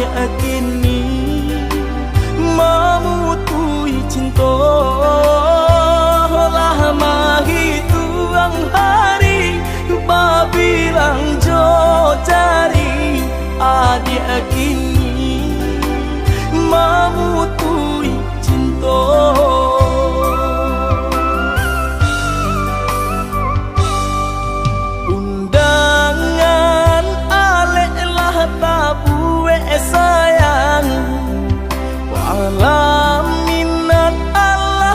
adik kini memutui cinta lama hituang hari babilang jo cari adik kini memutui cinta. Undangan aleklah tabuwe sayang walau minat Allah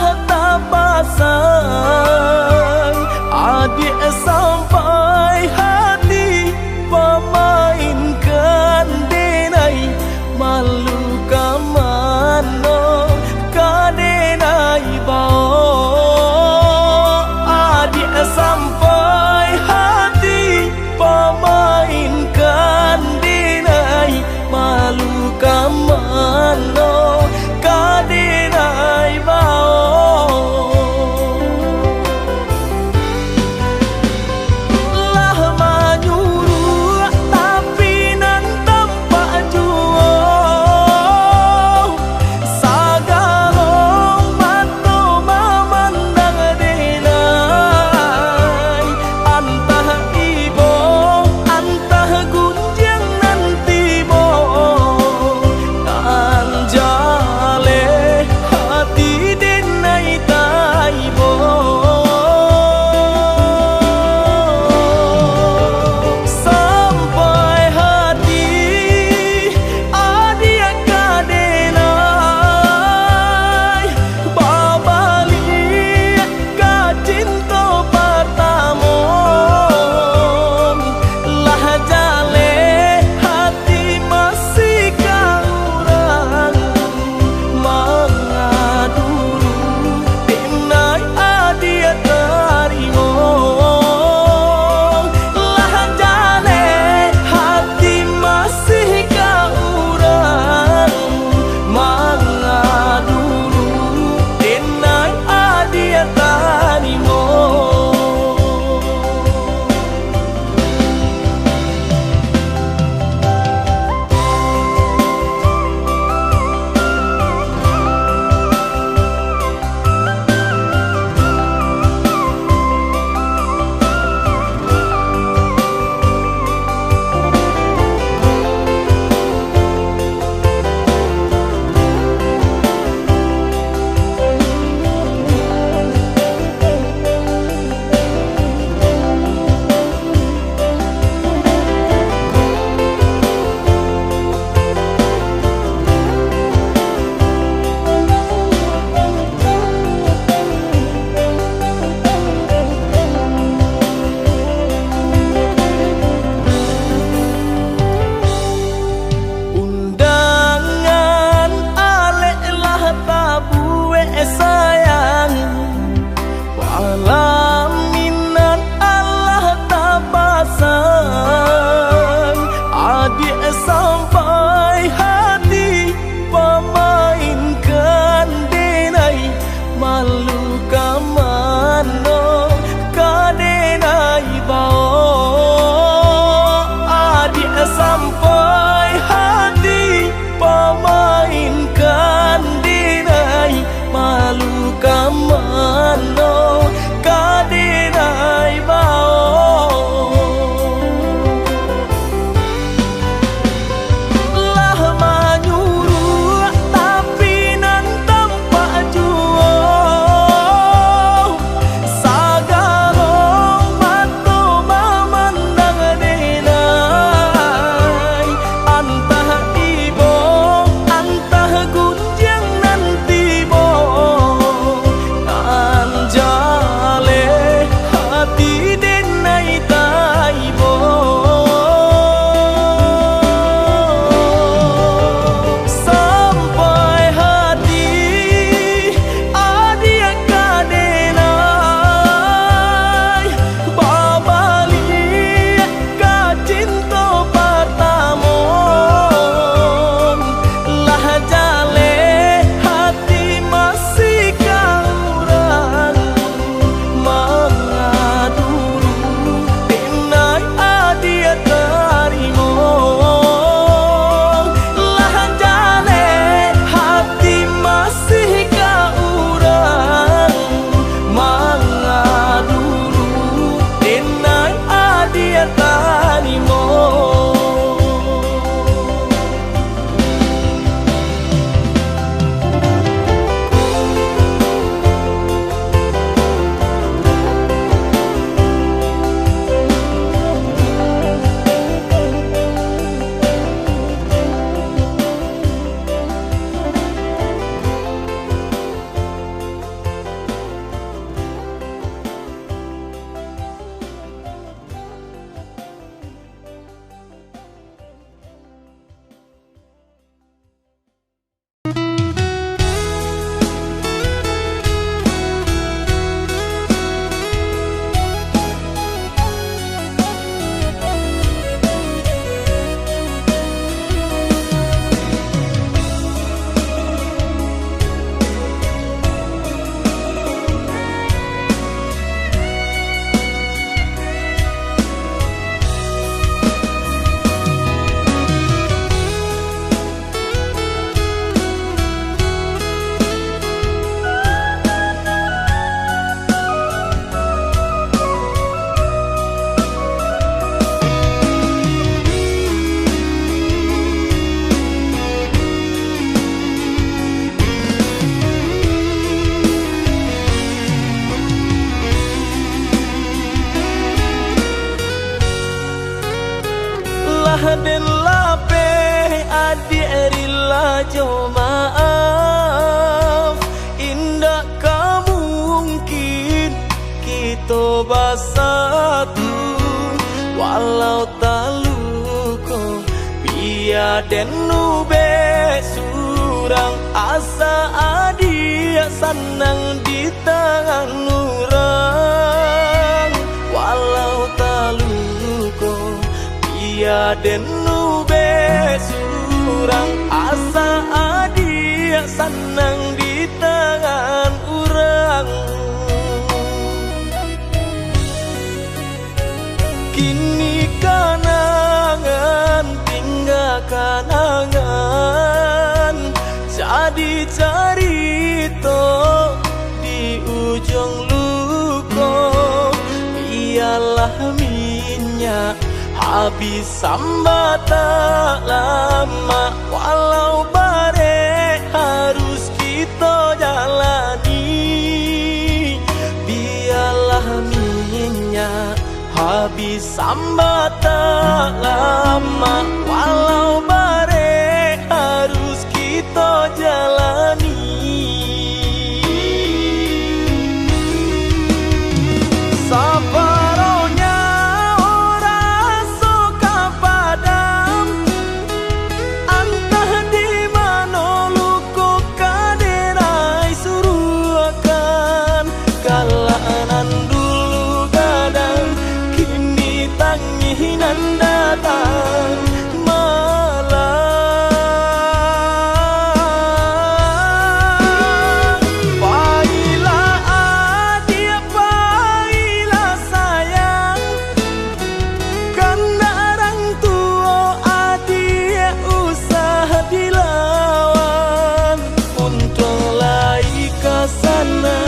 den lape adi erila jo maaf. Indah mungkin kita bersatu walau tak luko biar den nube surang asa adia senang di tangan orang walau tak luko biar den nube surang asa adia senang di tangan orang. Kini kanangan tinggal kanangan jadi cerita di ujung luko. Biarlah minyak habis sambat tak lama walau bare harus kita jalani. Biarlah minyak habis sambat tak lama walau bare harus kita jalani. Saparonya orang suka padam entah di mana luku kaderai suruh akan kalanan dulu gadang kini tanginan datang malam. Pailah adik pailah sayang kan orang tua adik usah dilawan. Untung lai ke sana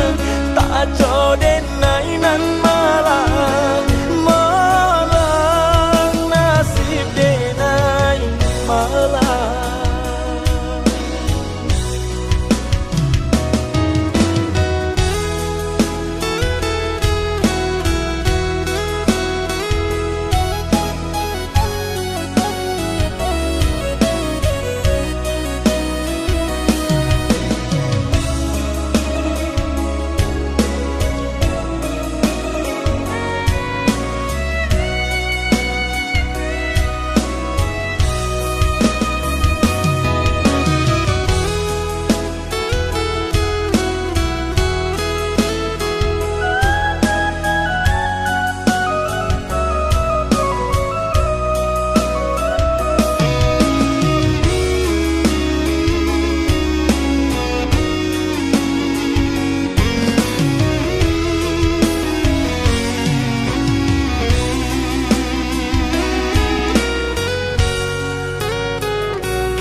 tak jodoh nainan malang malang nasib denai malang.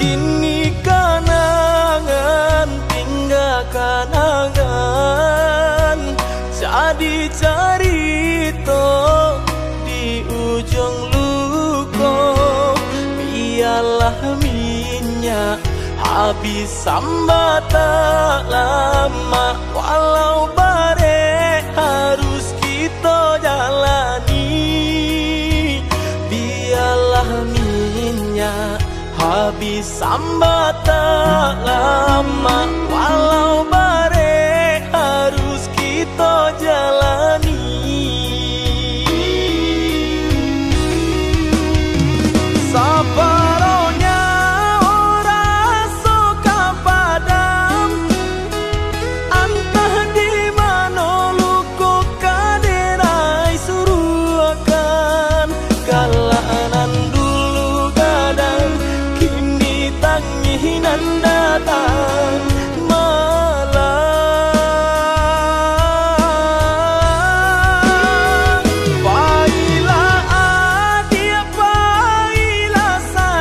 Kini kanangan tinggal kanangan jadi cerita di ujung luko. Biarlah minyak habis sambat tak lama walau bare harus kita jalani. Biarlah minyak habis sambat tak lama walau bare harus kita jalani. Saparonya orang suka padam entah di mana luku kaderai suruh akan kalanan dulu gadang kini tanginan datang malam. Pailah adik pailah sayang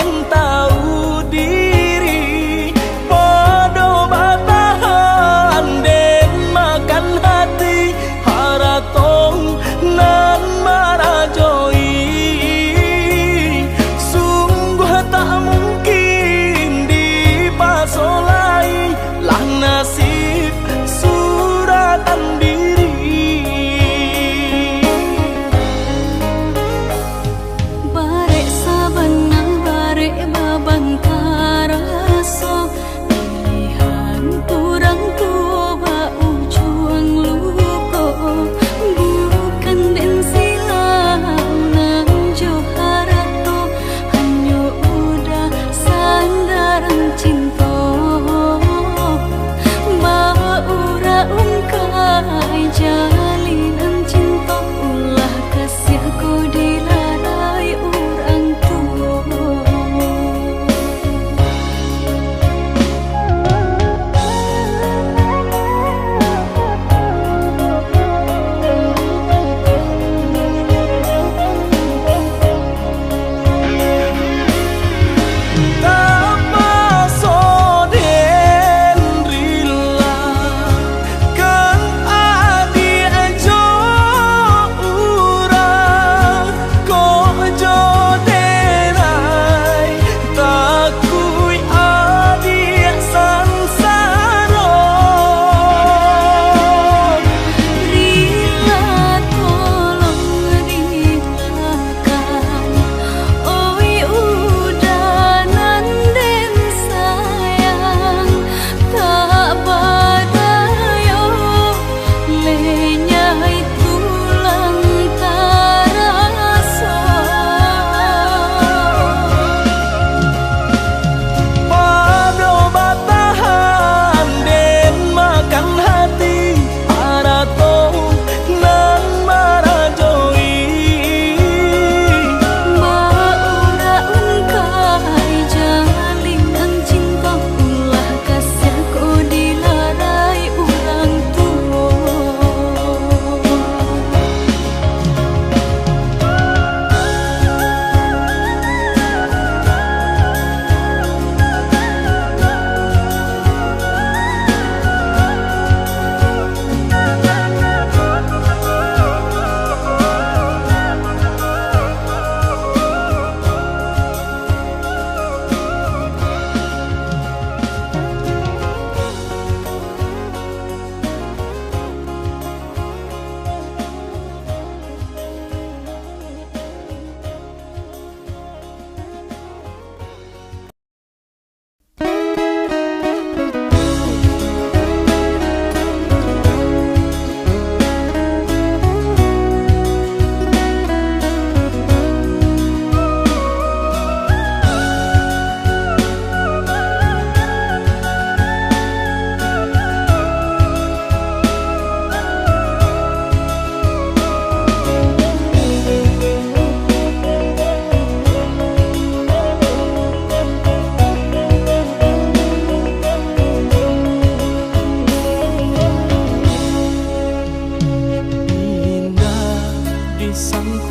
sing tahu diri, podo batahan den makan hati haratong nan marajoi. Sungguh tak mungkin dipasolai lah nasib suratan diri. Barek sabana barek babang karaso, pilihan turang tua ba ujung luko, bukan den silau nang joharato, hanya udah sandaran cinta. Baura ungkai jalinan cinta, ulah kasih ku dilarai orang tua.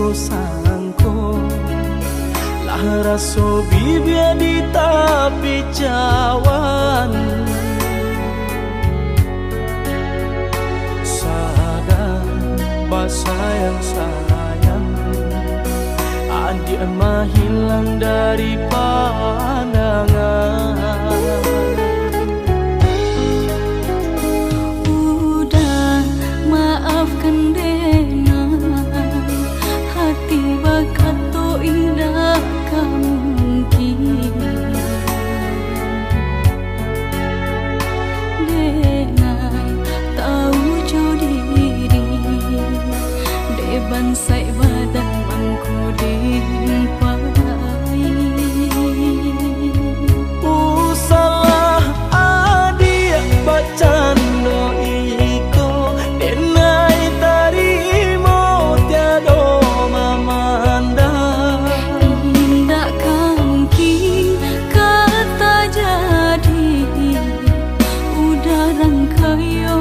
Sangko lah raso bibia di tapi cawan sadar basayang sayang adik mah hilang dari pandangan. Udah maafkan dena, hati bakat tu indah mungkin. Denai tahu jo diri, deban sai badan mangku dimpai. Usalah adik bacando iko denai tarimo tiado mamanda. Indah mungkin kata jadi, udah rangkayo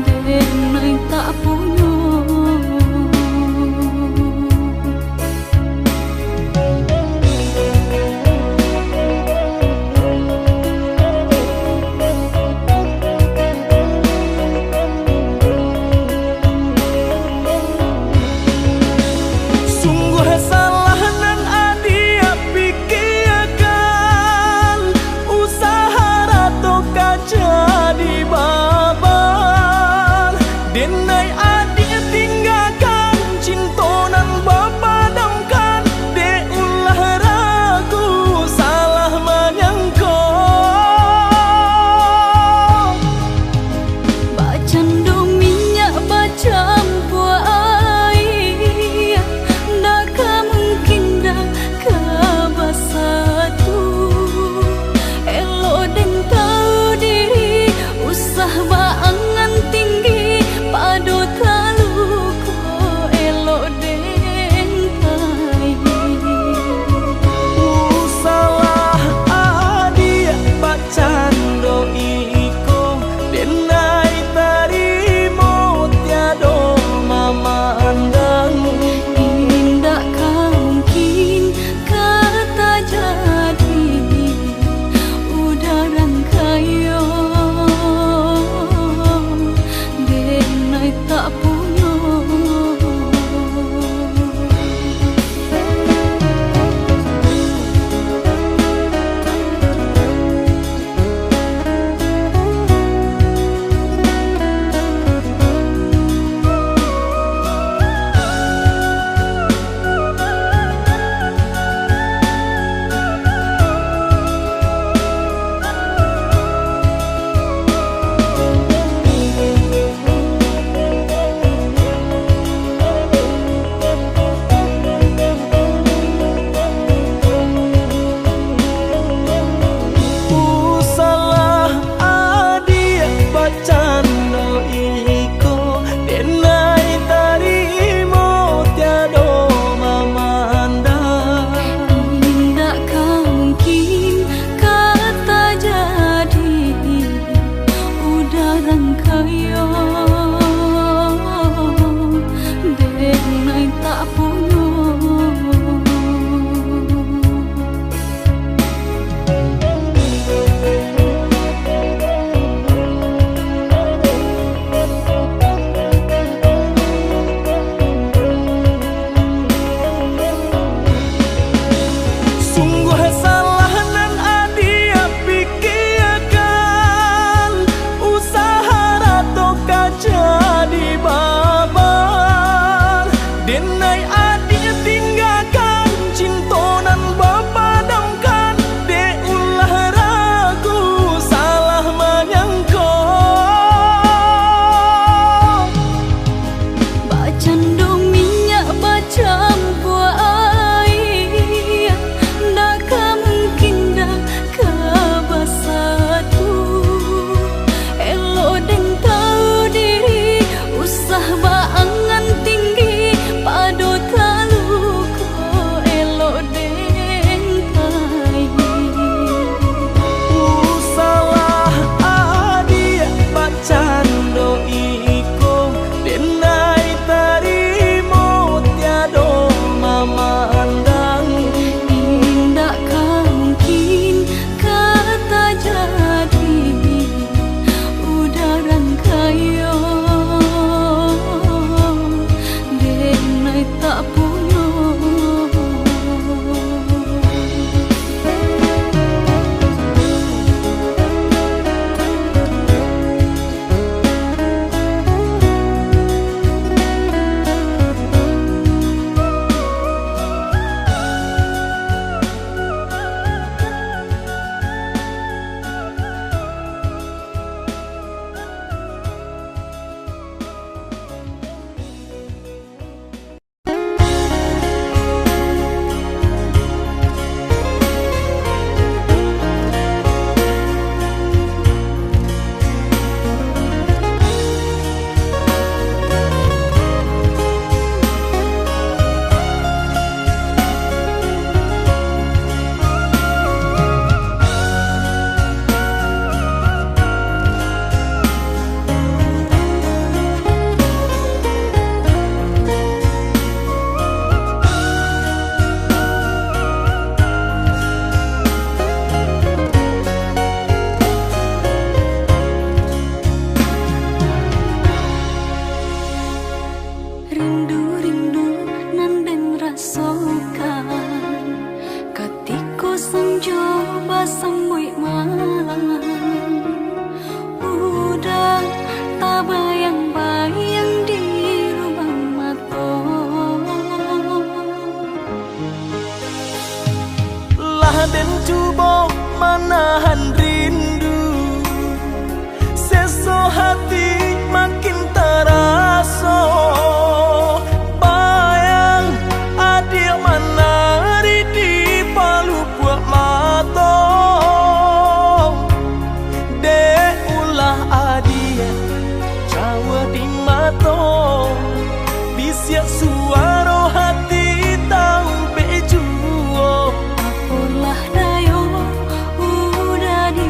denai tak punya. Udah tak bayang-bayang di lubang mata. Lah den coba menahan rindu, seso hati makin terasa. Bayang adik menari di palu buat mata. Dek ulah adik Jawa di mata, bisiak suara hati tahu bejuo. Apalah dayo udah di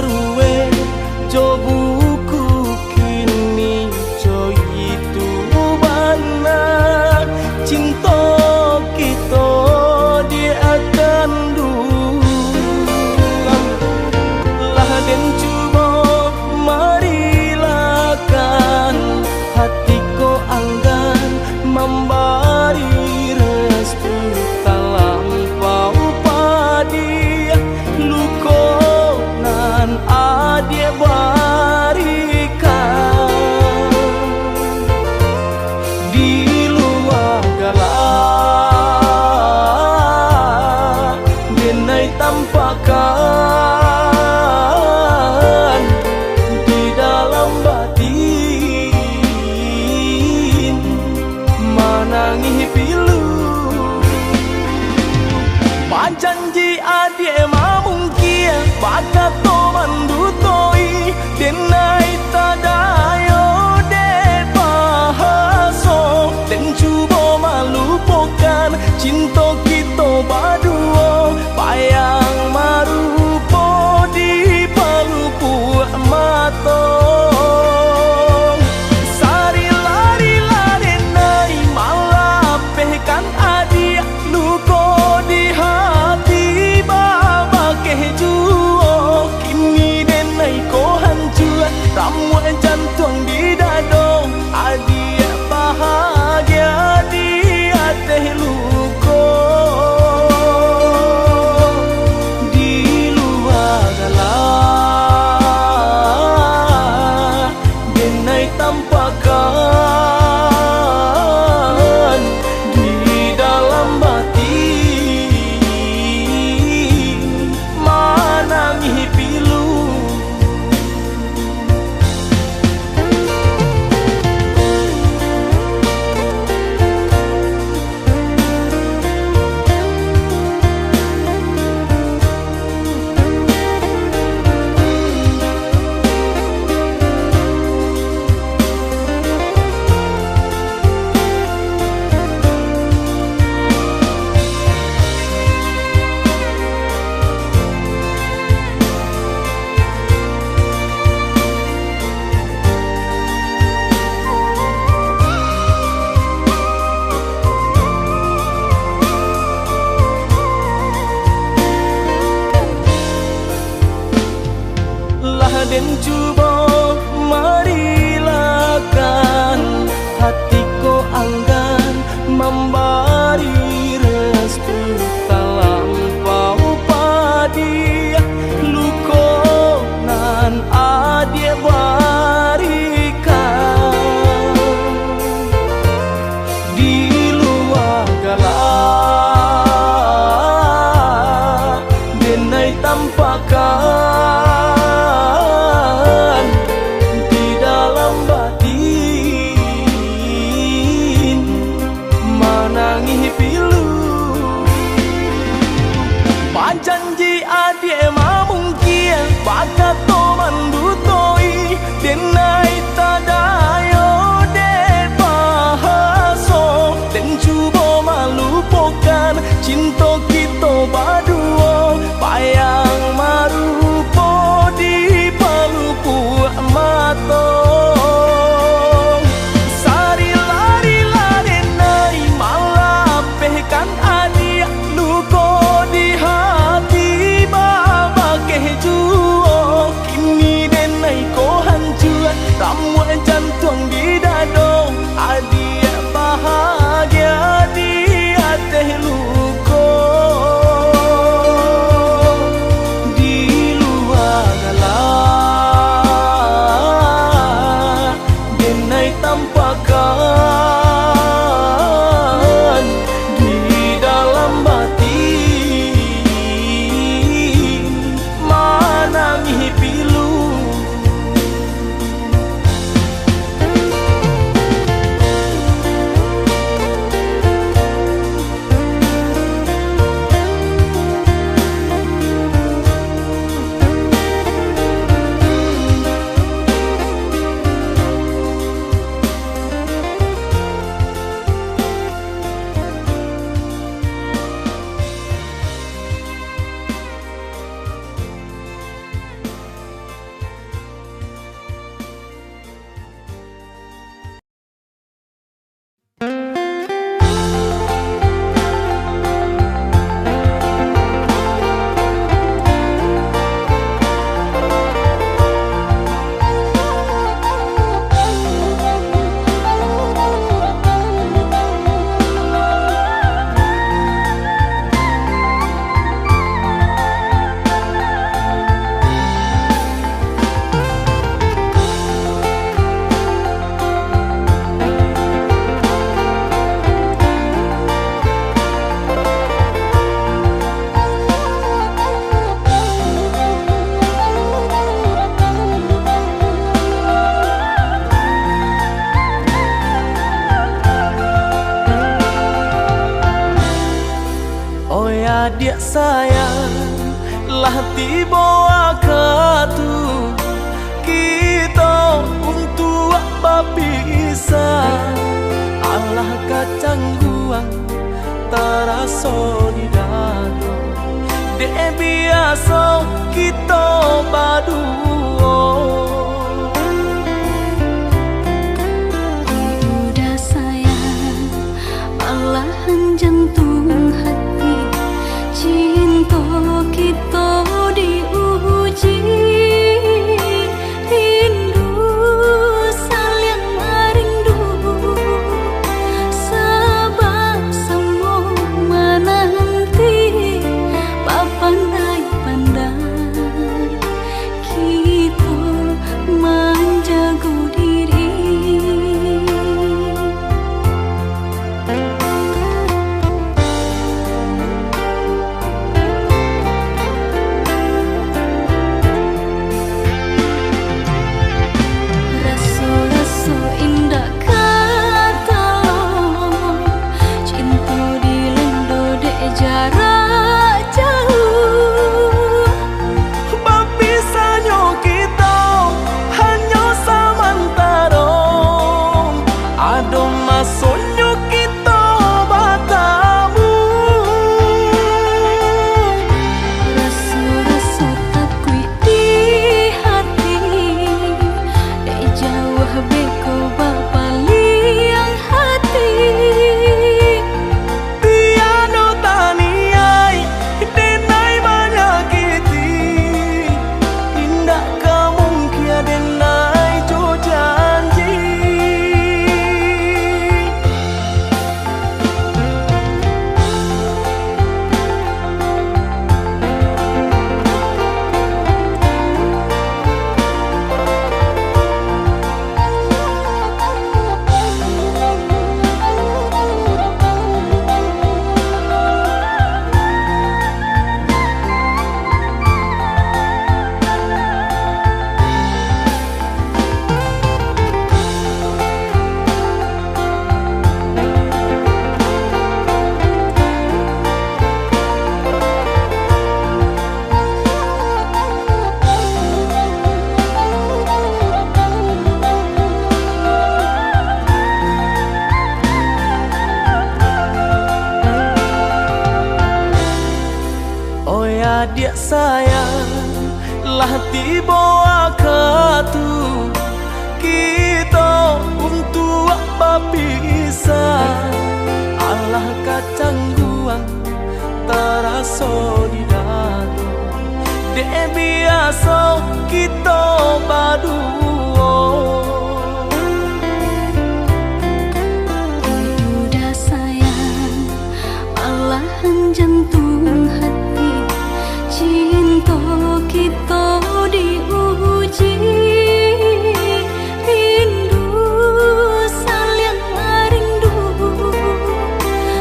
sarue jo buku kini jo itu mana cinta kita dia akan dulang lah den cuba marilah kan hatiku anggan memberi restu talampau padi luko nan adik sayang, lah tiba waktu kita untuk berpisah. Allah kacang guang terasa di dada, dek biasa kita berdua. Udah sayang, malahan jantung hati, cinta kita diuji. Rindu saling rindu, sebab semua menanti pandai-pandai kita menjaga diri. Rasa-rasa indah kata lo, cinta dilendo dek jarak jauh. Berpisahnya kita hanya sementara, ada masanya kita bertemu. Rasa-rasa takut di hati, dek jauh beko bapaliang hati. Tiada taniai denai menyakiti, tindak kemungkinan denai jo janji. Oh ya adik sayang, lah tiba waktu kita untuk berpisah. Allah kacang guang terasa di dada, dek biasa kita berdua. Udah sayang, malahan jantung hati, cinta kita diuji. Rindu saling rindu,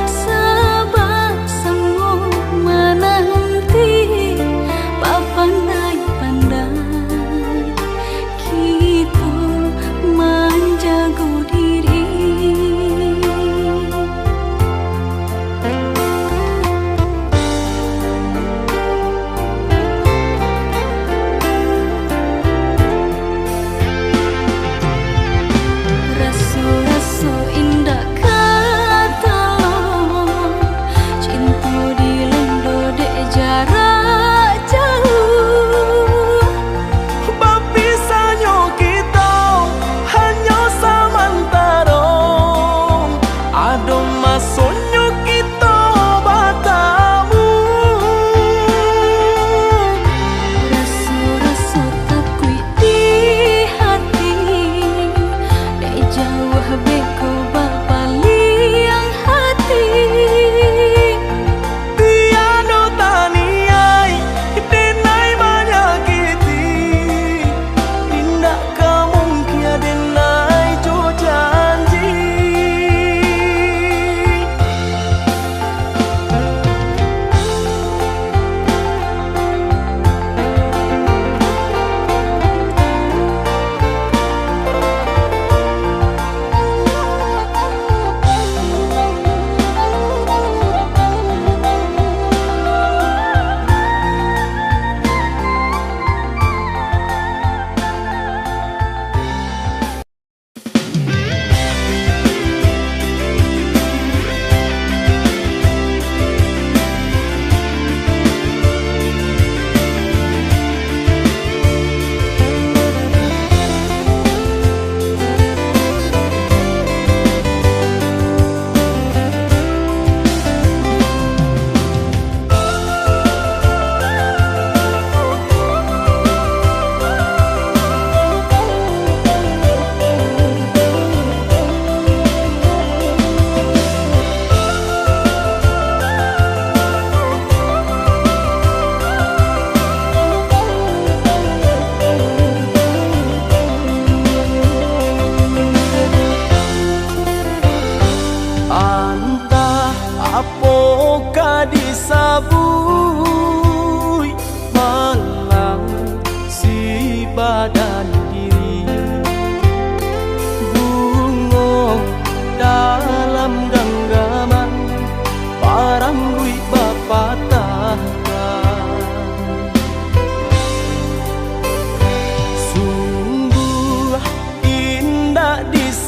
sebab semua menanti pandai-pandai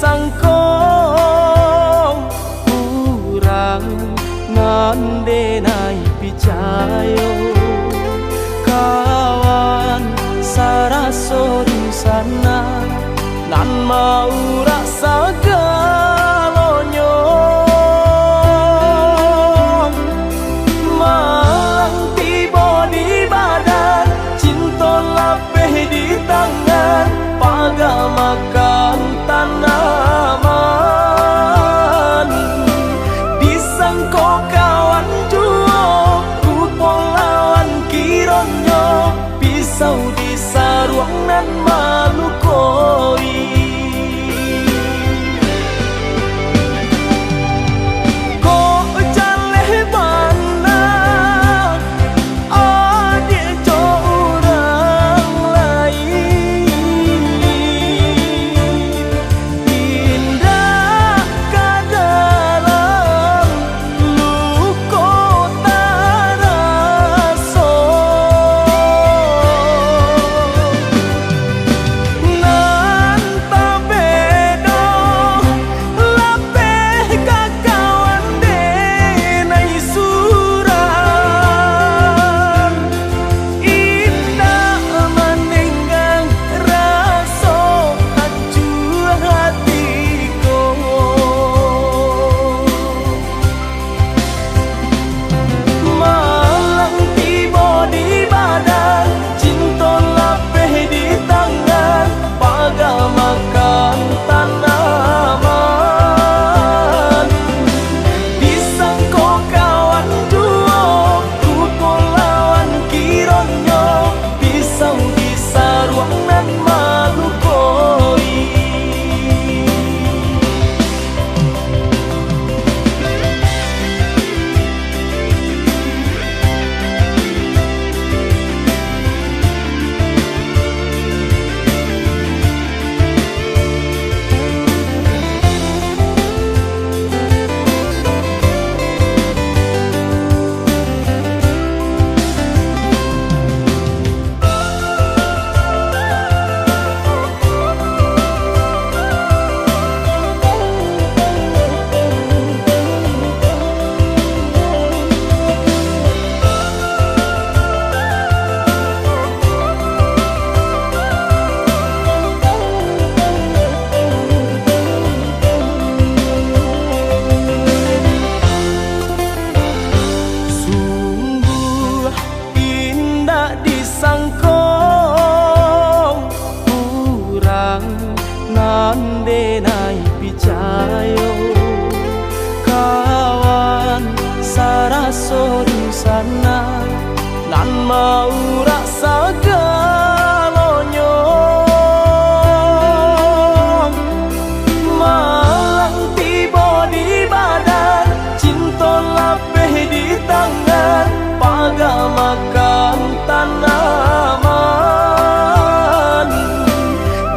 disangkong kurang nande nai picayo kawan saraso di sana nan mau rasa galonyo malang tiba di badan cinta lapeh di tangan paga makan tanaman disangko kawan duo kupol lawan kironyo pisau di saruang nan malu koi nande nai picayo kawan saraso di sana nan mau rasa galonyo malang tiba di badan cinta lapeh di tangan paga makan tanaman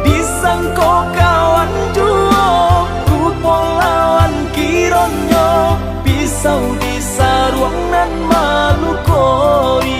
disangko kawan duo kupol lawan kironyo pisau di saruang nan malu koi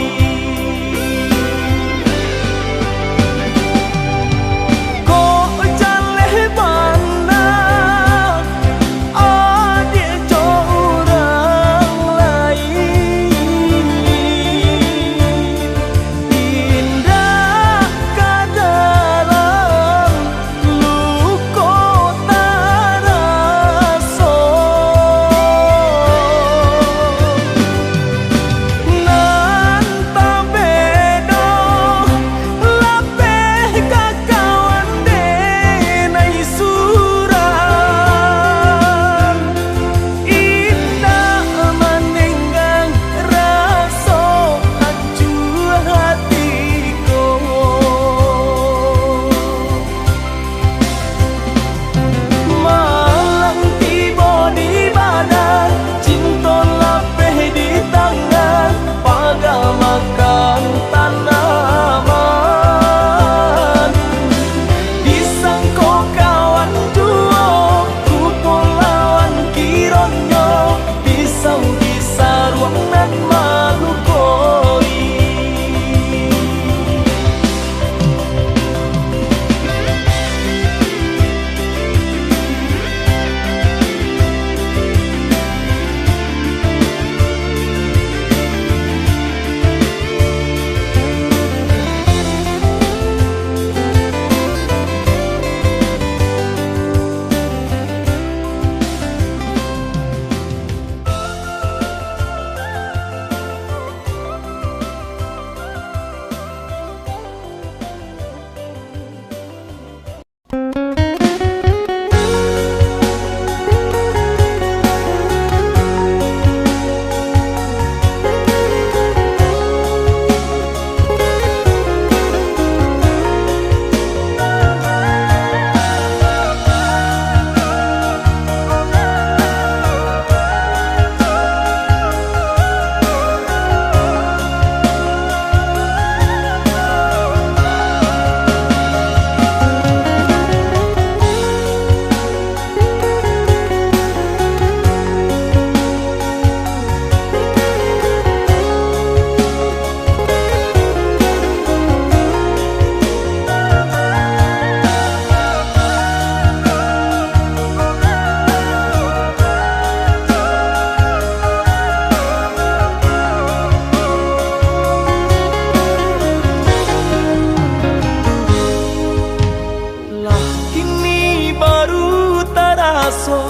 raso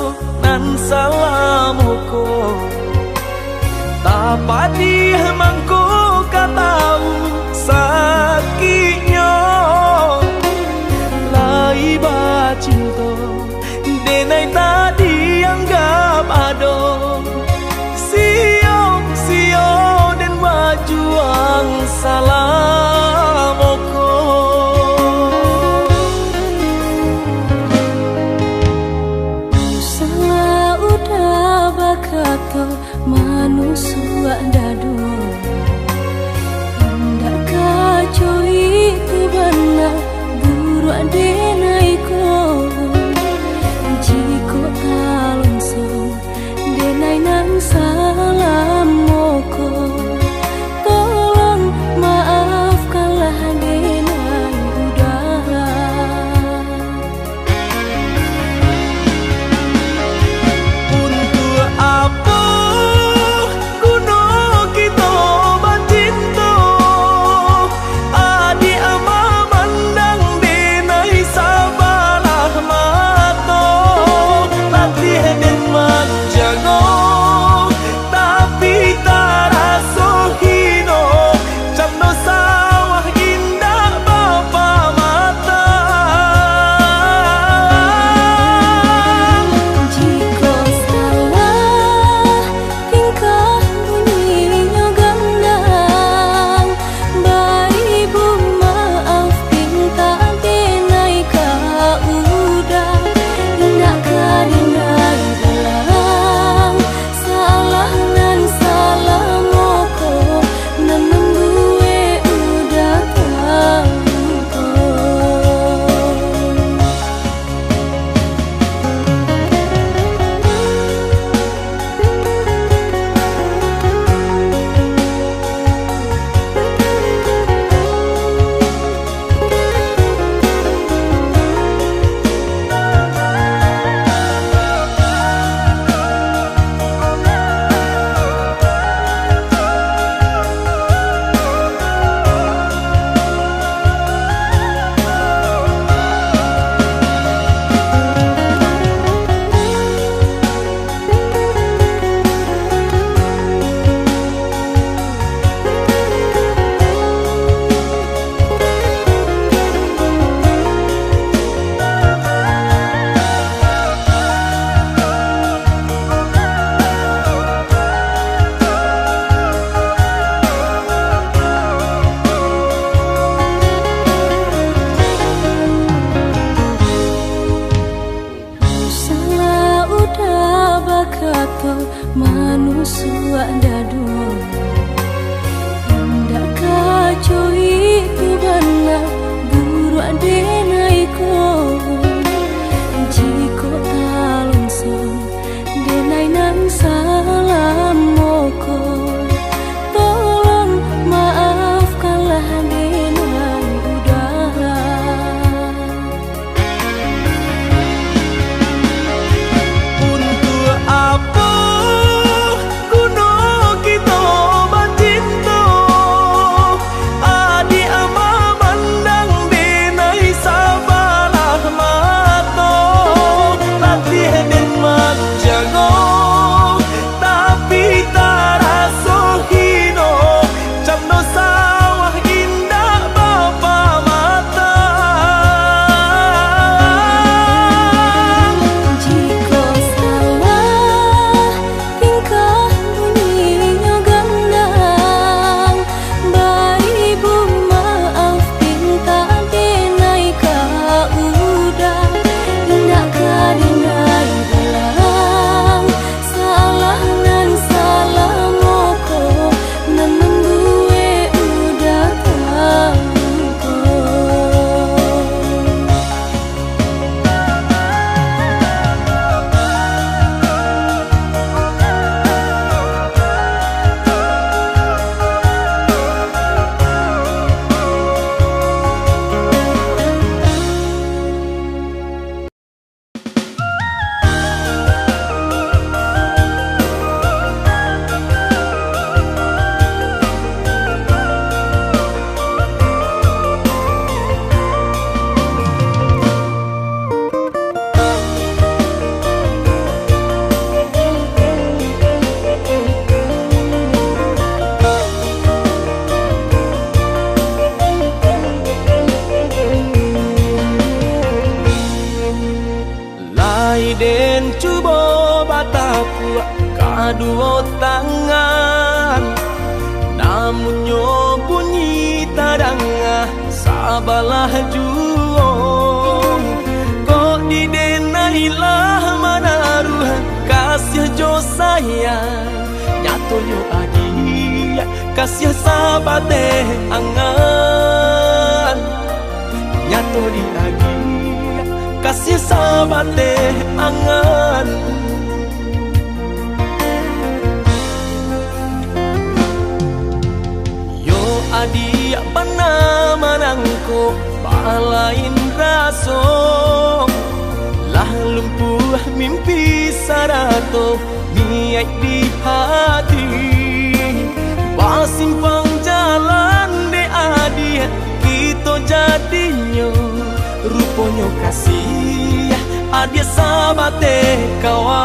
nan salamoko tapadi mangko katau sakitnya lai ba cinta denai tadi anggap ado sio dan bajuang salamoko salah udah bakato manusia dado hendak kacau itu benar buru adenaiko jiko alonsong denai nang salam moko tolong maafkanlah denai udah untuk apa kuno kita bacinto adi ama mandang denai sabalah mato latih den manjango tapi taraso hino jamno sawah indah bapa mata jika salah tingkah bunyinya gandang baibu maaf pinta denai ka udah hendak ka denai dalang salah nan salah moko nan membuwe udah tahu salah udah bakato manusia dado hendak kacau itu benar buru adenaiko jiko alonsong denai nang salam moko tolong maafkanlah denai udah untuk apa kuno kita Ai den cuba bataku kadua tangan, namun nyo bunyi tadangah sabalah juong. Kok didenailah manaruh kasih jo sayang, nyatonyo adi kasih sabate angan, nyato di adi kasih sabate angan. Yo adi pana manangko balain raso, lah lumpuh mimpi sarato niat di hati. Pasimpang jalan de adi kita jadinya, ruponyo kasih adia sabate kawan,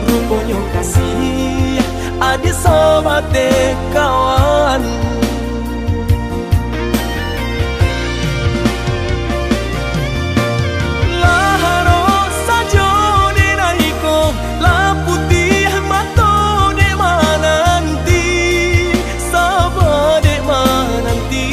ruponyo kasih adia sabate kawan. Laharo sajo denaiko la putih mato de mananti, sabade mananti.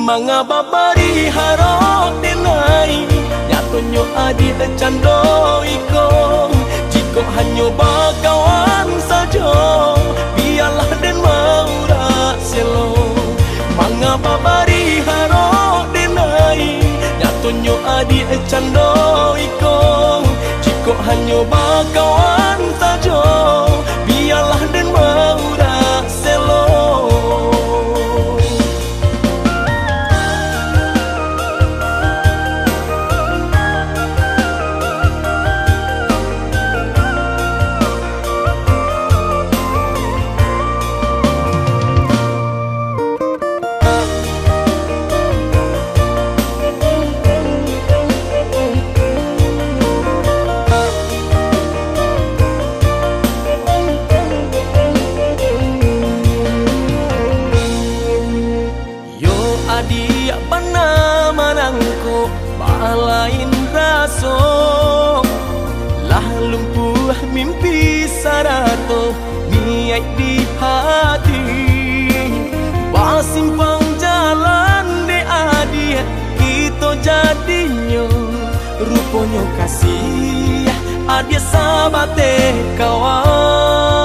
Mga babari harok denai, nyatonyo adi cando iko. Jiko hanyo bakawan sajo, biarlah den maura selo. Mga babari harok denai, nyatonyo adi cando iko. Jiko hanyo bakawan sajo, biarlah den maura selo. Adia pana manangko balain raso, lah lumpuh mimpi sarato niat di hati. Pasimpang jalan de adia kita jadinya, ruponyo kasih adia sabate kawan,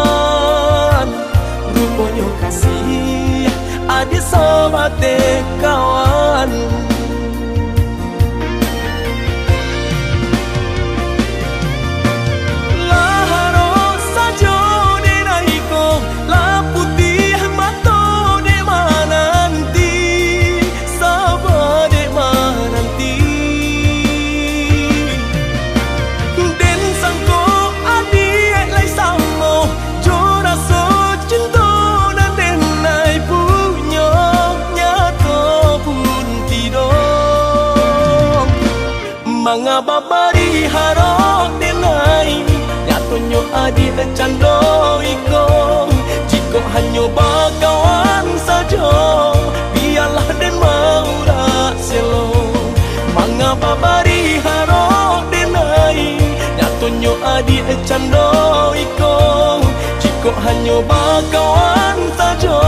ruponyo kasih adia sabate kawan. Laharo sajo denaiko la putih mato de mananti, sabade mananti. Den sangko adi lai samo jora so cinta dan denai punya nyato pun tidong. Mga babari harok denai, nyatonyo adi cando iko. Jiko hanyo bakawan sajo, biarlah den maura selo. Mga babari harok denai, nyatonyo adi cando iko. Jiko hanyo bakawan sajo,